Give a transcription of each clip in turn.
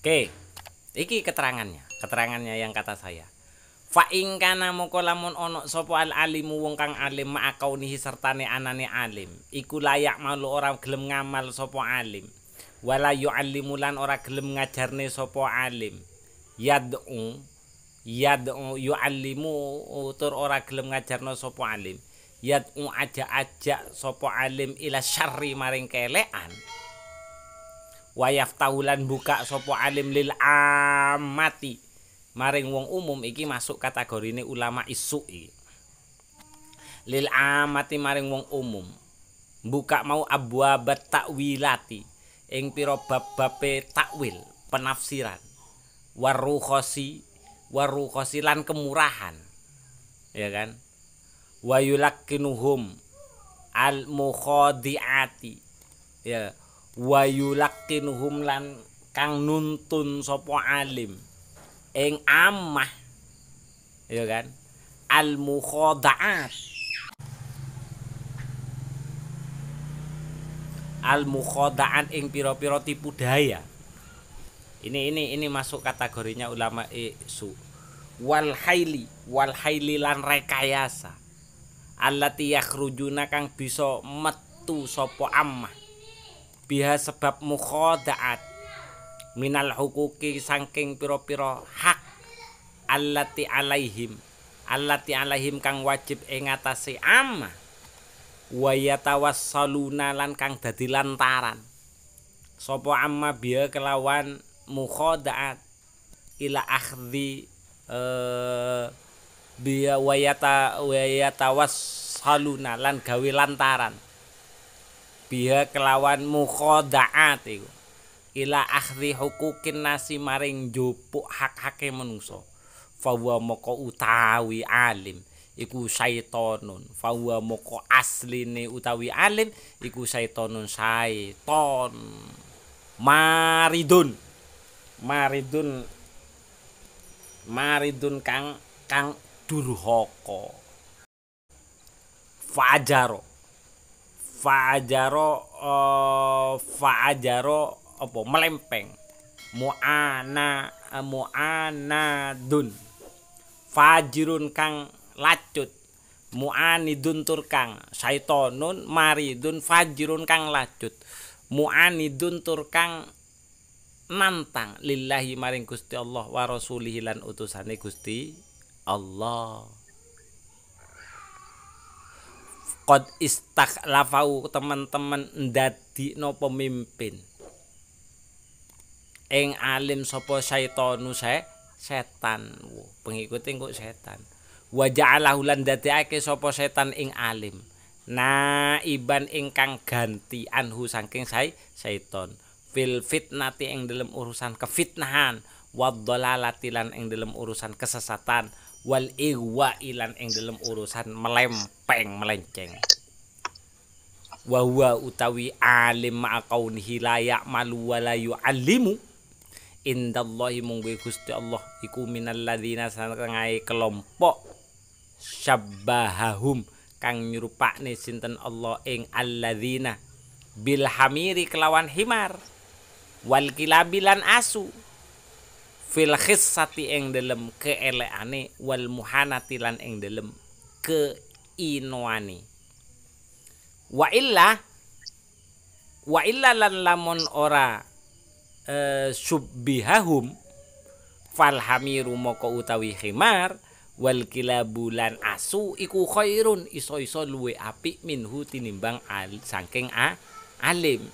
Oke, iki keterangannya yang kata saya. Fa ing kana moko lamun ono sapa al alimu wong kang alim ma'akaunihi sertane anane alim, iku layak malu ora gelem ngamal sapa alim. Wala yu'allimu lan ora gelem ngajarne sapa alim. Yad'u yu'allimu tur ora gelem ngajarno sapa alim. Yad'u aja sapa alim ila syarri maring kelekan. Wa yaftahulan buka sapa alim lil amati maring wong umum. Iki masuk kategorine ulama isu iki. Lil amati maring wong umum buka mau abwabat takwilati ing pira bab-babe takwil penafsiran warukhasi lan kemurahan, ya kan. Wa yulakkinuhum al mukhadiati, ya, wa yulakkinuhum lan kang nuntun sapa alim ing amah, ya kan, al mukhadaat, al mukhadaan ing pira-pira tipu daya. Ini masuk kategorinya ulama isu. Wal haili lan rekayasa allati yakhrujuna kang bisa metu sapa ammah biha sebab mukhadaat minal hukuki saking pira-pira hak allati alaihim kang wajib ing atase ammah wa yatawassaluna lan kang dadi lantaran sapa ammah biha kelawan mukhadaat ila akhdhi biya wayatawassaluna lan gawe lantaran biya kelawan mukhadaat iku ila akhdhi hukukin nasi maring njupuk hak-hake manungsa. Fawa moko utawi alim iku syaitonun, fawa moko asline utawi alim iku syaitonun, syaiton maridun kang durhaka. Fa'ajaro apa melempeng. Mu'anadun fajirun kang lacut. Mu'anidun tur kang syaitonun, maridun fajirun kang lacut. Mu'anidun tur kang nantang lillahi maring Gusti Allah wa rasulihi lan utusane Gusti Allah. Qad istakhlafau teman-teman ndadikno pemimpin ing alim sapa syaitonu setan, pengikute kok setan. Wa ja'alahu lan dadekake sapa setan ing alim naiban ingkang ganti anhu saking syaiton fil fitnati ing dalam urusan kefitnahan wadhalalati lan ing dalam urusan kesesatan wal igwa ilan ing dalam urusan melenceng. Wa huwa utawi alim ma'akaunihi la ya'malu wa la yu'allimu indallahi munggu Gusti Allah iku minal ladzina sangai kelompok syabbahahum kang nyerupakne sinten Allah ing alladzina bil hamiri kelawan himar wal kilabilan asu fil khissati ing dalem keelekane wal muhanati lan ing dalem keinoane. Wa illa lan lamun ora subbihahum fal hamiru moko utawi himar wal kilabulan asu iku khairun iso-iso luwe apik minhu tinimbang saking alim.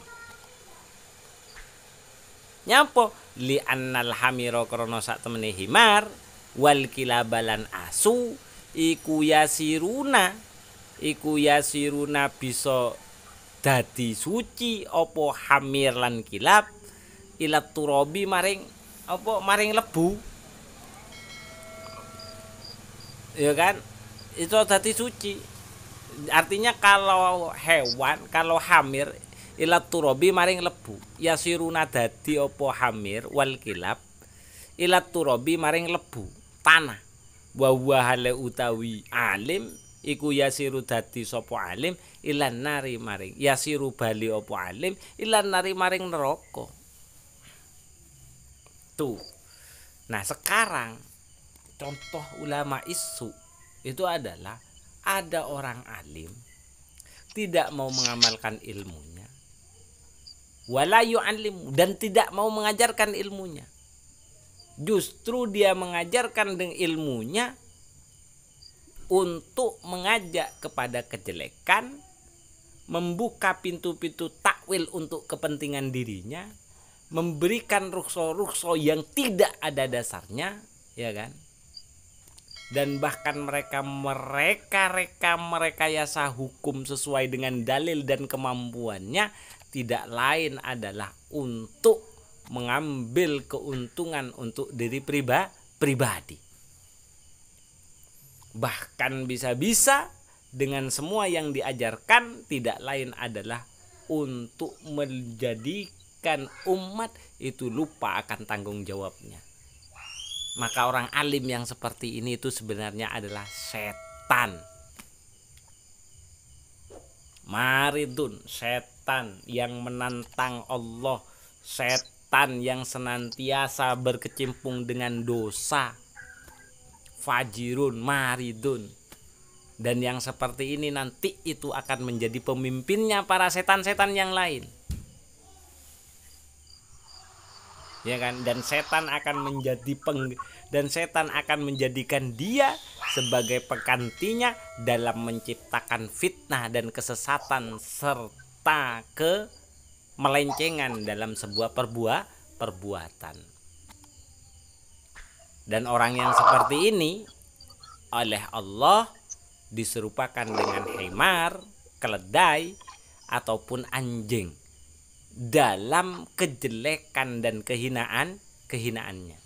Nyapa li annal hamira krana sak temene himar wal kilabalan asu iku yasiruna bisa dadi suci apa hamir lan kilab ila turabi maring lebu, ya kan, itu dadi suci. Artinya kalau hamir ila turabi maring lebu, yasiruna dadi apa hamir wal kilab ila turabi maring lebu tanah. Wa hale utawi alim iku yasiru dadi sapa alim ilan nari maring yasiru bali apa alim ilan nari maring neraka. Tuh. Nah, sekarang contoh ulama isu itu adalah ada orang alim tidak mau mengamalkan ilmunya, wala yu'allim, dan tidak mau mengajarkan ilmunya. Justru dia mengajarkan dengan ilmunya untuk mengajak kepada kejelekan, membuka pintu-pintu takwil untuk kepentingan dirinya, memberikan rukso-rukso yang tidak ada dasarnya, ya kan? Dan bahkan mereka merekayasa hukum sesuai dengan dalil dan kemampuannya, tidak lain adalah untuk mengambil keuntungan untuk diri pribadi. Bahkan bisa-bisa dengan semua yang diajarkan tidak lain adalah untuk menjadikan umat itu lupa akan tanggung jawabnya. Maka orang alim yang seperti ini itu sebenarnya adalah setan. Maridun, setan yang menantang Allah, setan yang senantiasa berkecimpung dengan dosa. Fajirun, maridun. Dan yang seperti ini nanti itu akan menjadi pemimpinnya para setan-setan yang lain. Ya kan? Dan setan akan menjadikan dia sebagai penggantinya dalam menciptakan fitnah dan kesesatan serta kemelencengan dalam sebuah perbuatan. Dan orang yang seperti ini oleh Allah diserupakan dengan himar, keledai ataupun anjing dalam kejelekan dan kehinaannya.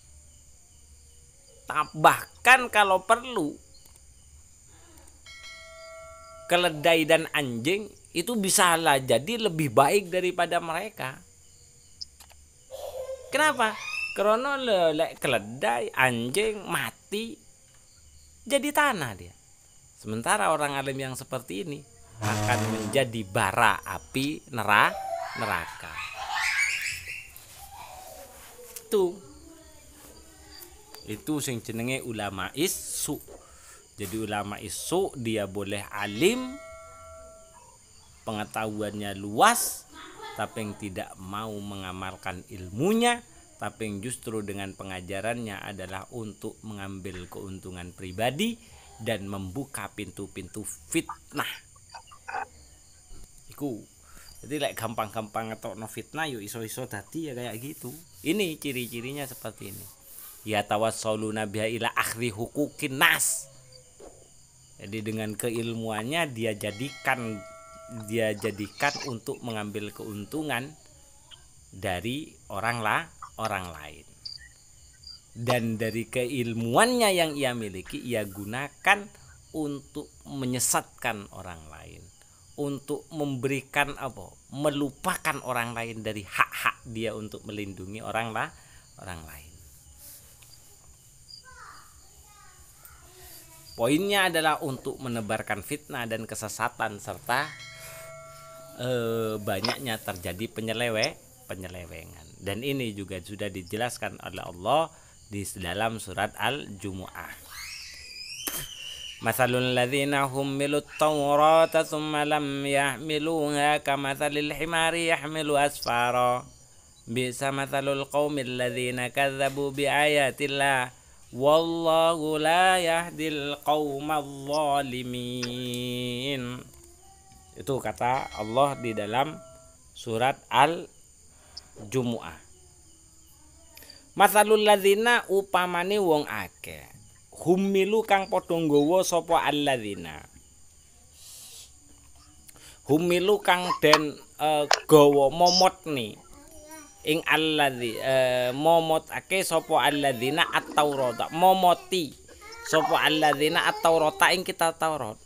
Bahkan kalau perlu, keledai dan anjing itu bisalah jadi lebih baik daripada mereka. Kenapa? Karena keledai, anjing mati jadi tanah dia. Sementara orang alim yang seperti ini akan menjadi bara api neraka. Itu sing jenenge ulama isu. Jadi ulama isu dia boleh alim, pengetahuannya luas, tapi yang tidak mau mengamalkan ilmunya, tapi yang justru dengan pengajarannya adalah untuk mengambil keuntungan pribadi dan membuka pintu-pintu fitnah. Iku. Jadi gampang-gampang ngetokno fitnah yo iso-iso dadi ya kayak gitu. Ini ciri-cirinya seperti ini. Ya tawassaluna biha ila akhri hukukin nas. Jadi dengan keilmuannya dia jadikan untuk mengambil keuntungan dari orang lain. Dan dari keilmuannya yang ia miliki ia gunakan untuk menyesatkan orang lain, untuk memberikan melupakan orang lain dari hak-hak dia untuk melindungi orang lain. Poinnya adalah untuk menebarkan fitnah dan kesesatan serta banyaknya terjadi penyelewengan. Dan ini juga sudah dijelaskan oleh Allah di dalam surat Al-Jumu'ah. Mathalul ladzina hummilut tawrata tsumma lam yahmiluha kamathalil himari yahmilu asfara. Bisa mathalul qaumil ladzina kadzabu biayatillah wallahu la yahdil qaumadz zalimin. Itu kata Allah di dalam surat Al-Jumu'ah. Mathalul ladzina upamane wong akeh humilu kang padha nggawa sapa alladzina. Humilu kang den gawa momotne ing alladzi momotake sapa alladzina at-taurata, momoti sapa alladzina at-taurata ing kitab Taurat.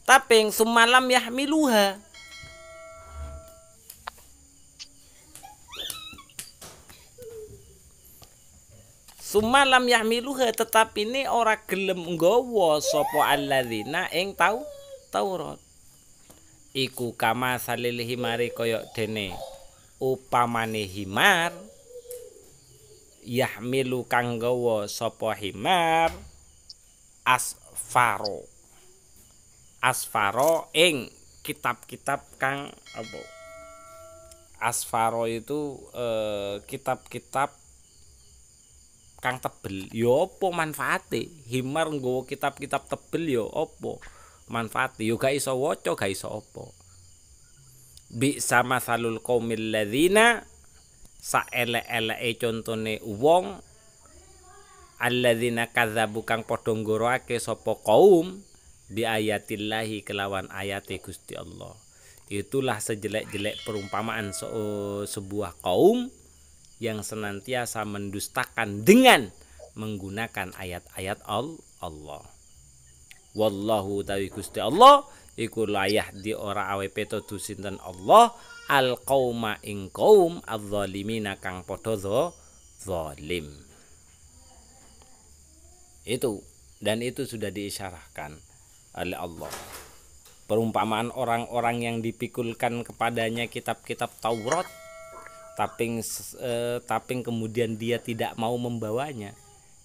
Tapi sumalam yahmiluha, sumalam yahmiluha, tetapi ini ora gelem nggawa sapa alladzina ing Taurat. Iku kama salil himari koyok dene upamane himar yahmilu kang gawa sapa himar asfaro ing kitab-kitab kang apa asfaro itu kitab-kitab kang tebel ya apa manfaate himar nggawa kitab-kitab tebel ya apa manfaate ya gak iso waca gak iso apa bi sama salul qaumil ladzina saelek-eleke contone wong alladzina kadzabu kang padha nggoroake sapa kaum bi ayatillahi kelawan ayate Gusti Allah. Itulah sejelek-jelek perumpamaan sebuah kaum yang senantiasa mendustakan dengan menggunakan ayat-ayat Allah. Wallahu tawi Gusti Allah iku layah di ora awe petodu sinten Allah al qauma ing kaum adzalimina kang padha zalim. Itu dan itu sudah diisyarahkan oleh Allah. Perumpamaan orang-orang yang dipikulkan kepadanya kitab-kitab Taurat tapi kemudian dia tidak mau membawanya.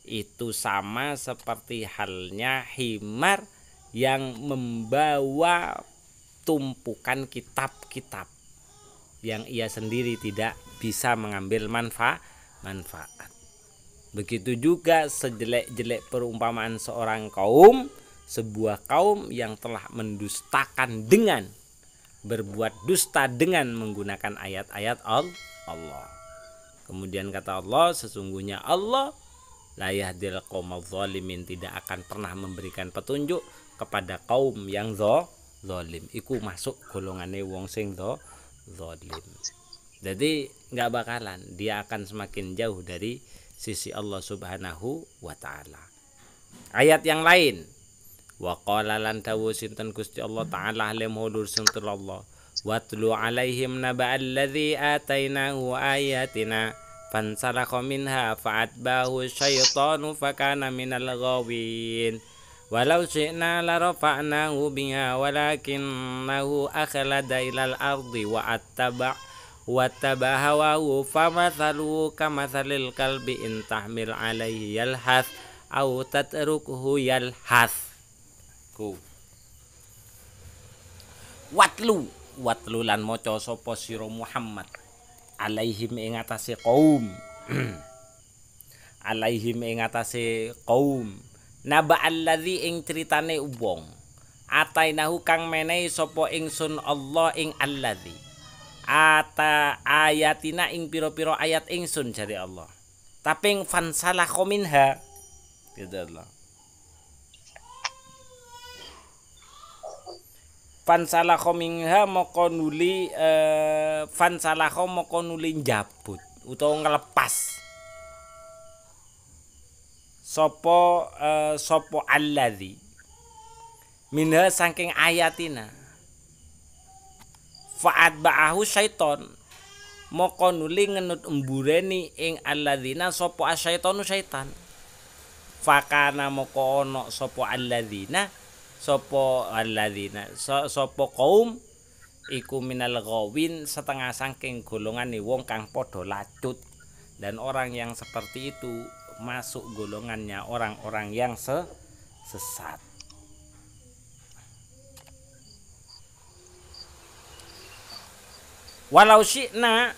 Itu sama seperti halnya himar yang membawa tumpukan kitab-kitab yang ia sendiri tidak bisa mengambil manfaat. Begitu juga sejelek-jelek perumpamaan seorang kaum, sebuah kaum yang telah mendustakan dengan berbuat dusta dengan menggunakan ayat-ayat Allah. Kemudian kata Allah, sesungguhnya Allah la yahdil qaumaz zalimin, tidak akan pernah memberikan petunjuk kepada kaum yang zalim. Iku masuk golongane wong sing zalim. Jadi nggak bakalan dia akan semakin jauh dari sisi Allah Subhanahu wa taala. Ayat yang lain, wa qala lan dawu sinten Gusti Allah taala lem hudur sinten Allah, watlu alaihim naba'al ladzi atainahu ayatina fansalakha minha fa'atbahu syaitanu fakana minal ghawin walau syi'na la rafa'nahu biha walakinnahu akhlada ilal ardi wa hawahu famathaluhu kamathalil kalbi in tahmil alaihi yalhath au tatrukuhu yalhath. Watlu lan maca sapa sira Muhammad alaihim ing atase kaum naba alladzi ing critane wong atainahu kang menehi sapa ingsun Allah ing alladzi ata ayatina ing pira-pira ayat ingsun jare Allah tapi fansalakha minha gitu Allah. Fansalakha minha moko nuli fansalakha moko nuli njabut utawa ngelepas sapa alladzi minha saking ayatina fa'at ba'ahu syaiton moko nuli ngenut embureni ing alladzina sapa asyaitonu syaitan fakana moko ana sapa alladzina sapa kaum iku minal ghawin setengah saking golongane wong kang padha lacut, dan orang yang seperti itu masuk golongannya orang-orang yang sesat. Walau syi'na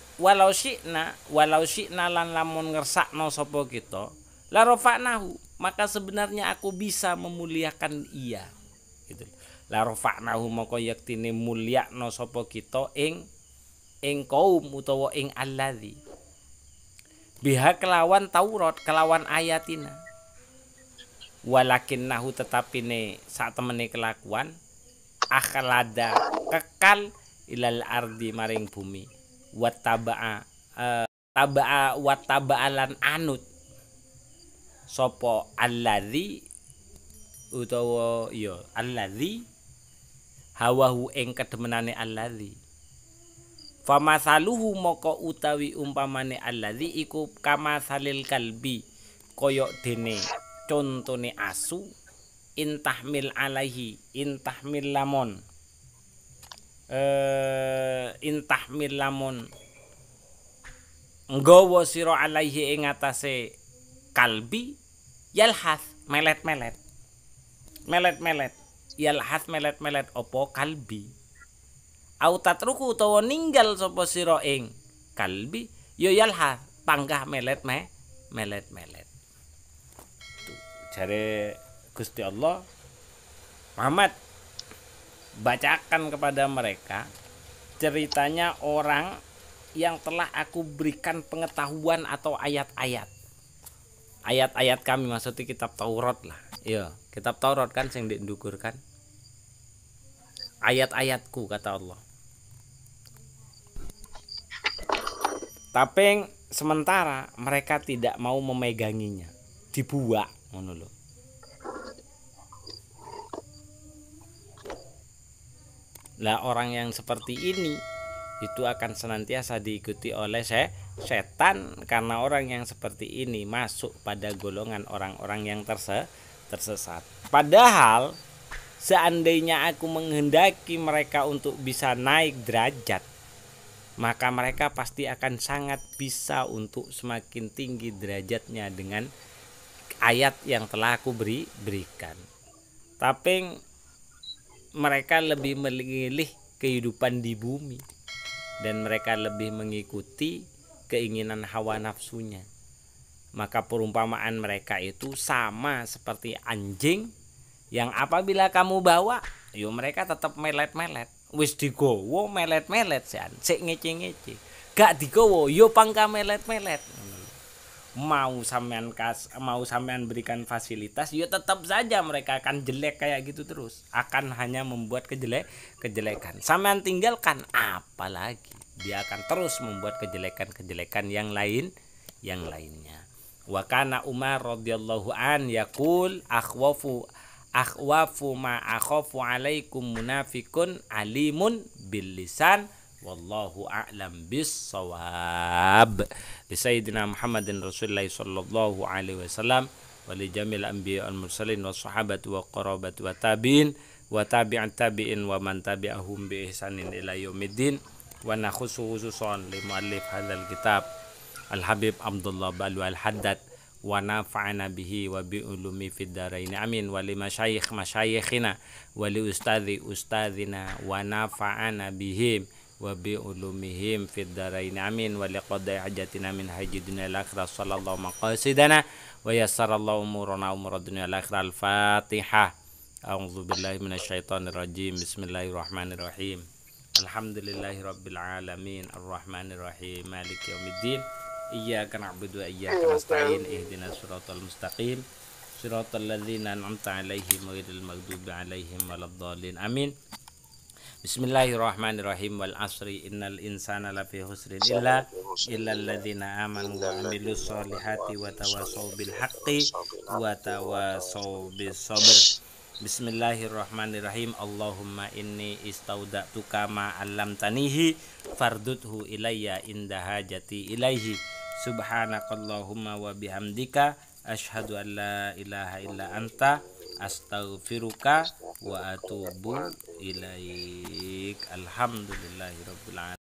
lan lamun ngersakno sapa kita la rafa'nahu, maka sebenarnya aku bisa memuliakan ia gitu. La rafa'nahu maka yaktine mulyakno sapa kita ing kaum utawa ing alladzi biha kelawan Taurat kelawan ayatina walakinnahu tetapine sak temene kelakuan akhlada kekal ilal ardi maring bumi wattaba'alan anut sapa alladzi utawa ya alladzi hawahu ing kedemenane alladzi famathaluhu moko utawi umpamane alladzi iku kamathalil kalbi koyok dene contone asu intahmil alaihi intahmil lamun nggawa sira alaihi ing atase kalbi yalhath melet-melet yalhath melet-melet apa kalbi au tatruku utawa ninggal sapa sira ing kalbi ya yalhath panggah melet-melet jare Gusti Allah, Muhammad bacakan kepada mereka ceritanya orang yang telah aku berikan pengetahuan atau ayat-ayat kami, maksudnya kitab Taurat lah. Iya, kitab Taurat kan sing diundukur kan. Ayat-ayatku kata Allah. Tapi sementara mereka tidak mau memeganginya, dibuak ngono lho. Lah orang yang seperti ini itu akan senantiasa diikuti oleh setan, karena orang yang seperti ini masuk pada golongan orang-orang yang tersesat. Padahal seandainya aku menghendaki mereka untuk bisa naik derajat, maka mereka pasti akan sangat bisa untuk semakin tinggi derajatnya dengan ayat yang telah aku berikan. Tapi mereka lebih memilih kehidupan di bumi dan mereka lebih mengikuti keinginan hawa nafsunya. Maka perumpamaan mereka itu sama seperti anjing yang apabila kamu bawa, yo mereka tetap melet-melet. Wis digowo melet-melet sean, sik ngece-ngece. Gak digowo yo pangka melet-melet. Mau sampean berikan fasilitas, ya tetap saja mereka akan jelek kayak gitu terus, akan hanya membuat kejelekan. Sampean tinggalkan apalagi dia akan terus membuat kejelekan yang lainnya. Wa kana Umar radhiyallahu an yaqul akhwafu ma akhafu alaikum munafikun alimun bil lisan wallahu a'lam bis-shawab. Li sayyidina Muhammadin Rasulullah sallallahu alaihi wasallam wa li jamil anbiya wal mursalin was sahabati wa qarabati wa tabi'in wa tabi'at tabi'in wa man tabi'ahum bi ihsanin ila yaumiddin. Wa nakhusu khususan li muallif hadzal kitab Al Habib Abdullah Balu Al Haddad wa nafa'ana bihi wa bi ulumi fid dharain amin. Wa li masyayikhina wa li ustadzina wa nafa'ana bihim wa bi ulumihim fid dharain amin. Wa liqadai hajatina min haji dunya al akhirah sallallahu maqasidana wa yassarallahu umurana umur dunya al akhirah. Al Fatihah. A'udzu billahi minasyaitonir rajim. Bismillahirrahmanirrahim. Alhamdulillahi rabbil alamin arrahmanir rahim maliki yaumiddin iyyaka na'budu wa iyyaka nasta'in ihdinas siratal mustaqim siratal ladzina an'amta 'alaihim ghairil maghdubi 'alaihim waladdallin amin. Bismillahirrahmanirrahim. Wal asri innal insana lafi khusrin illa alladzina amanu wa amilus solihati wa tawasaw bil haqqi wa tawasaw bis sabr. Bismillahirrahmanirrahim. Allahumma inni istauda'tuka ma 'allamtanihi fardudhu ilayya inda hajati ilaihi. Subhanakallahumma wa bihamdika asyhadu an la ilaha illa anta astaghfiruka wa atubu ilaik. Alhamdulillahirabbil alamin.